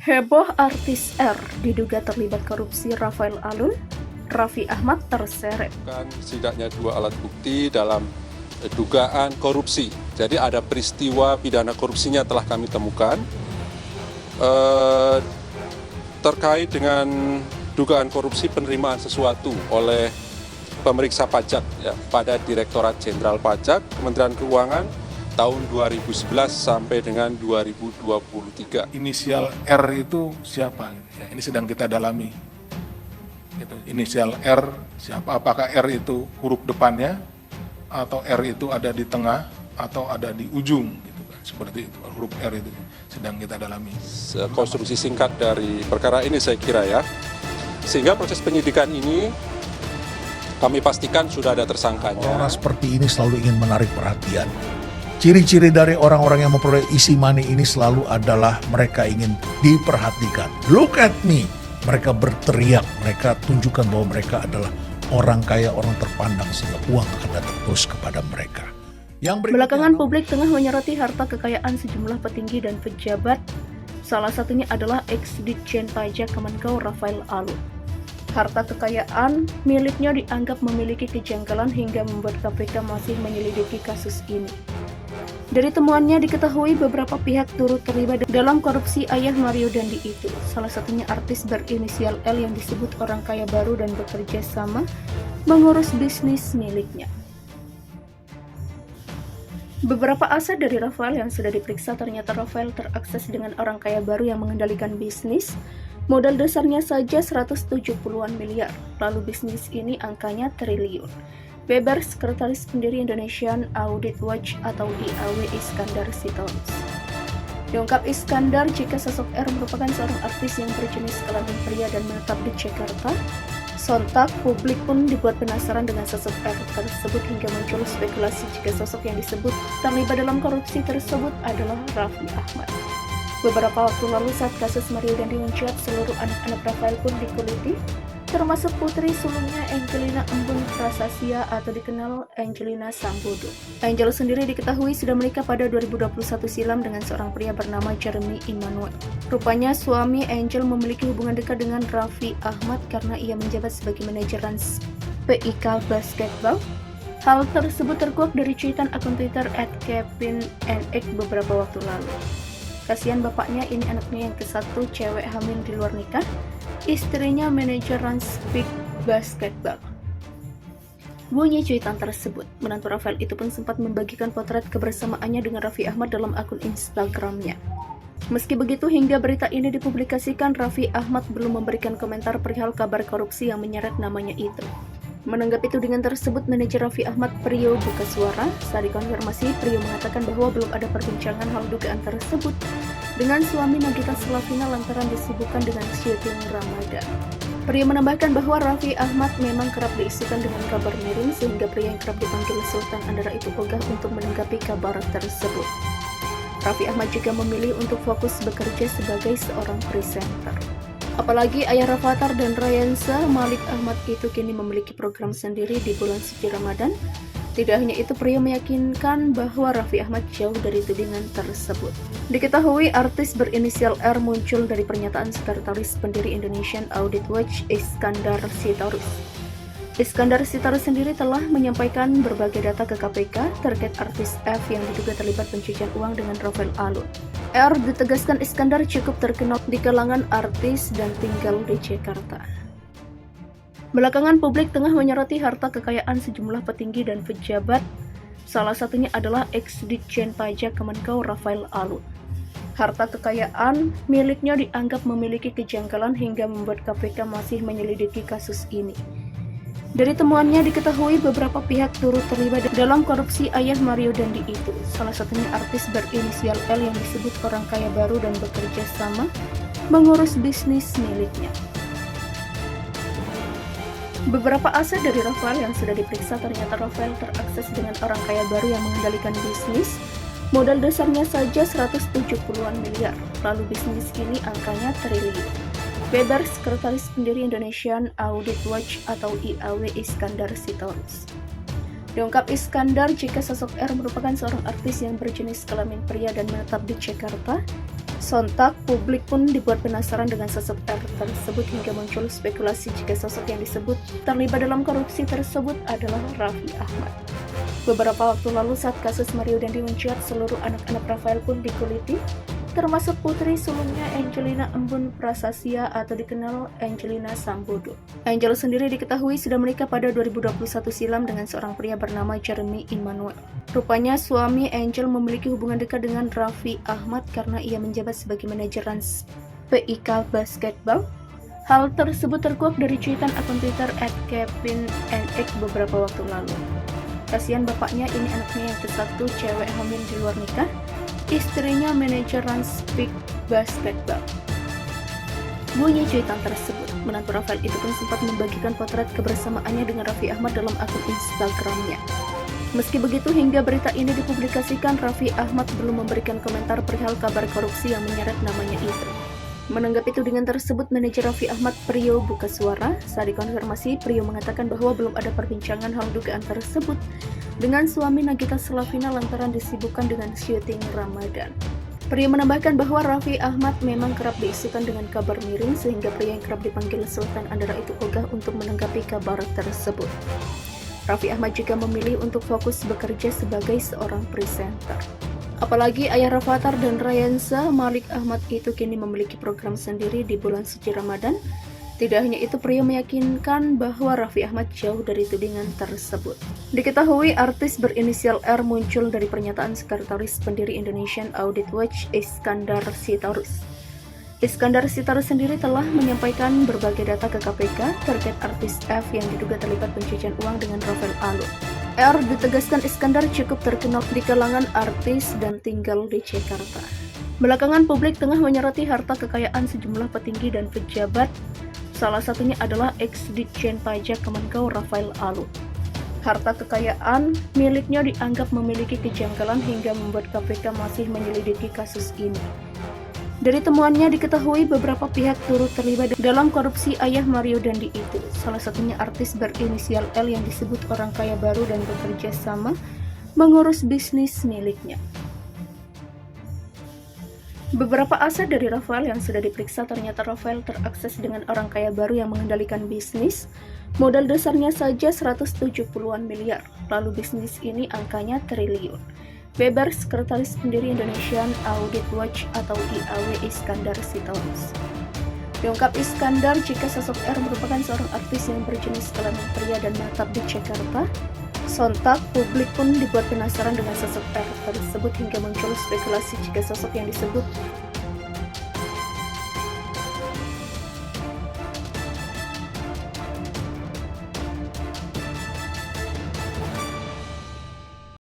Heboh artis R diduga terlibat korupsi Rafael Alun, Raffi Ahmad terseret. Setidaknya 2 alat bukti dalam dugaan korupsi. Jadi ada peristiwa pidana korupsinya telah kami temukan. Terkait dengan dugaan korupsi penerimaan sesuatu oleh pemeriksa pajak ya, pada Direktorat Jenderal Pajak Kementerian Keuangan tahun 2011 sampai dengan 2023. Inisial R itu siapa? Ya, ini sedang kita dalami. Inisial R siapa? Apakah R itu huruf depannya atau R itu ada di tengah atau ada di ujung? Gitu kan. Seperti itu, huruf R itu sedang kita dalami. Konstruksi singkat dari perkara ini saya kira ya. Sehingga proses penyidikan ini kami pastikan sudah ada tersangkanya. Orang seperti ini selalu ingin menarik perhatian. Ciri-ciri dari orang-orang yang memperoleh isi money ini selalu adalah mereka ingin diperhatikan. Look at me. Mereka berteriak, mereka tunjukkan bahwa mereka adalah orang kaya, orang terpandang sehingga uang akan datang terus kepada mereka. Belakangan publik tengah menyoroti harta kekayaan sejumlah petinggi dan pejabat. Salah satunya adalah ex-Ditjen Pajak Kemenkeu Rafael Alun. Harta kekayaan miliknya dianggap memiliki kejanggalan hingga membuat KPK masih menyelidiki kasus ini. Dari temuannya diketahui beberapa pihak turut terlibat dalam korupsi ayah Mario Dandi itu. Salah satunya artis berinisial L yang disebut orang kaya baru dan bekerja sama mengurus bisnis miliknya. Beberapa aset dari Rafael yang sudah diperiksa ternyata Rafael terakses dengan orang kaya baru yang mengendalikan bisnis. Modal dasarnya saja 170-an miliar, lalu bisnis ini angkanya triliun. Beber Sekretaris Pendiri Indonesian Audit Watch atau IAW Iskandar Sitorus. Diungkap Iskandar jika sosok R merupakan seorang artis yang berjenis kelamin pria dan menetap di Jakarta. Sontak publik pun dibuat penasaran dengan sosok R tersebut hingga muncul spekulasi jika sosok yang disebut terlibat dalam korupsi tersebut adalah Raffi Ahmad. Beberapa waktu lalu saat kasus Mario Dandi mencuat, seluruh anak-anak Rafael pun dikuliti, termasuk putri sulungnya Angelina Embun Prasasya atau dikenal Angelina Sambodo. Angel sendiri diketahui sudah menikah pada 2021 silam dengan seorang pria bernama Jeremy Immanuel. Rupanya suami Angel memiliki hubungan dekat dengan Raffi Ahmad karena ia menjabat sebagai manajer Rans PIK Basketball. Hal tersebut terkuak dari cuitan akun Twitter @KevinNX beberapa waktu lalu. Kasihan bapaknya, ini anaknya yang ke-1 cewek hamil di luar nikah. Istrinya manajer Rans PIK Basketball. Bunyi cuitan tersebut. Menantu Rafael itu pun sempat membagikan potret kebersamaannya dengan Raffi Ahmad dalam akun Instagramnya. Meski begitu, hingga berita ini dipublikasikan, Raffi Ahmad belum memberikan komentar perihal kabar korupsi yang menyeret namanya itu. Menanggapi tudingan tersebut, manajer Raffi Ahmad, Priyo buka suara. Saat dikonfirmasi, Priyo mengatakan bahwa belum ada perbincangan hal dugaan tersebut dengan suami Nagita Slavina lantaran disibukkan dengan syuting Ramadan. Priyo menambahkan bahwa Raffi Ahmad memang kerap diisukan dengan kabar miring sehingga pria yang kerap dipanggil Sultan Andara itu ogah untuk menanggapi kabar tersebut. Raffi Ahmad juga memilih untuk fokus bekerja sebagai seorang presenter. Apalagi ayah Rafathar dan Rayansa, Malik Ahmad itu kini memiliki program sendiri di bulan suci Ramadan. Tidak hanya itu, Priyo meyakinkan bahwa Raffi Ahmad jauh dari tudingan tersebut. Diketahui artis berinisial R muncul dari pernyataan Sekretaris Pendiri Indonesian Audit Watch Iskandar Sitorus. Iskandar Sitorus sendiri telah menyampaikan berbagai data ke KPK terkait artis F yang diduga terlibat pencucian uang dengan Rafael Alun. R ditegaskan Iskandar cukup terkenal di kalangan artis dan tinggal di Jakarta. Belakangan publik tengah menyoroti harta kekayaan sejumlah petinggi dan pejabat. Salah satunya adalah ex-Ditjen Pajak Kemenkeu Rafael Alun. Harta kekayaan miliknya dianggap memiliki kejanggalan hingga membuat KPK masih menyelidiki kasus ini. Dari temuannya diketahui beberapa pihak turut terlibat dalam korupsi ayah Mario Dandi itu. Salah satunya artis berinisial L yang disebut orang kaya baru dan bekerja sama mengurus bisnis miliknya. Beberapa aset dari Rafael yang sudah diperiksa ternyata Rafael terakses dengan orang kaya baru yang mengendalikan bisnis. Modal dasarnya saja 170-an miliar, lalu bisnis ini angkanya triliun. Beber Sekretaris Pendiri Indonesian Audit Watch atau IAW Iskandar Sitorus. Diungkap Iskandar jika sosok R merupakan seorang artis yang berjenis kelamin pria dan menetap di Jakarta. Sontak, publik pun dibuat penasaran dengan sosok R tersebut hingga muncul spekulasi jika sosok yang disebut terlibat dalam korupsi tersebut adalah Raffi Ahmad. Beberapa waktu lalu saat kasus Mario Dandi mencuat, seluruh anak-anak Rafael pun dikuliti, termasuk putri sulungnya Angelina Embun Prasasya atau dikenal Angelina Sambodo. Angel sendiri diketahui sudah menikah pada 2021 silam dengan seorang pria bernama Jeremy Immanuel. Rupanya suami Angel memiliki hubungan dekat dengan Raffi Ahmad karena ia menjabat sebagai manajer PIK Basketball. Hal tersebut terkuak dari cuitan akun Twitter @KevinNX beberapa waktu lalu. Kasihan bapaknya, ini anaknya yang ke-1 cewek hamil di luar nikah, istrinya manajer PIK Basketball. Bunyi cuitan tersebut, menantu Rafael itu pun sempat membagikan potret kebersamaannya dengan Raffi Ahmad dalam akun Instagramnya. Meski begitu, hingga berita ini dipublikasikan, Raffi Ahmad belum memberikan komentar perihal kabar korupsi yang menyeret namanya itu. Menanggapi tudingan tersebut, manajer Raffi Ahmad, Priyo Buka Suara, saat dikonfirmasi, Priyo mengatakan bahwa belum ada perbincangan hal dugaan tersebut dengan suami Nagita Slavina lantaran disibukkan dengan syuting Ramadan. Priyo menambahkan bahwa Raffi Ahmad memang kerap diisukan dengan kabar miring sehingga pria yang kerap dipanggil Sultan Andara itu ogah untuk menanggapi kabar tersebut. Raffi Ahmad juga memilih untuk fokus bekerja sebagai seorang presenter. Apalagi ayah Rafathar dan Rayansa, Malik Ahmad itu kini memiliki program sendiri di bulan suci Ramadan. Tidak hanya itu, Priyo meyakinkan bahwa Raffi Ahmad jauh dari tudingan tersebut. Diketahui artis berinisial R muncul dari pernyataan sekretaris pendiri Indonesian Audit Watch, Iskandar Sitorus. Iskandar Sitorus sendiri telah menyampaikan berbagai data ke KPK terkait artis F yang diduga terlibat pencucian uang dengan Rafael Alun. R ditegaskan Iskandar cukup terkenal di kalangan artis dan tinggal di Jakarta. Belakangan publik tengah menyoroti harta kekayaan sejumlah petinggi dan pejabat. Salah satunya adalah ex-Ditjen Pajak Kemenkeu Rafael Alun. Harta kekayaan miliknya dianggap memiliki kejanggalan hingga membuat KPK masih menyelidiki kasus ini. Dari temuannya diketahui beberapa pihak turut terlibat dalam korupsi ayah Mario Dandi itu. Salah satunya artis berinisial L yang disebut orang kaya baru dan bekerja sama mengurus bisnis miliknya. Beberapa aset dari Rafael yang sudah diperiksa, ternyata Rafael terakses dengan orang kaya baru yang mengendalikan bisnis. Modal dasarnya saja 170-an miliar, lalu bisnis ini angkanya triliun. Beber Sekretaris Pendiri Indonesian Audit Watch atau IAW Iskandar Sitorus. Diungkap Iskandar jika sosok R merupakan seorang artis yang berjenis kelamin pria dan menetap di Jakarta. Sontak, publik pun dibuat penasaran dengan sosok R tersebut hingga muncul spekulasi jika sosok yang disebut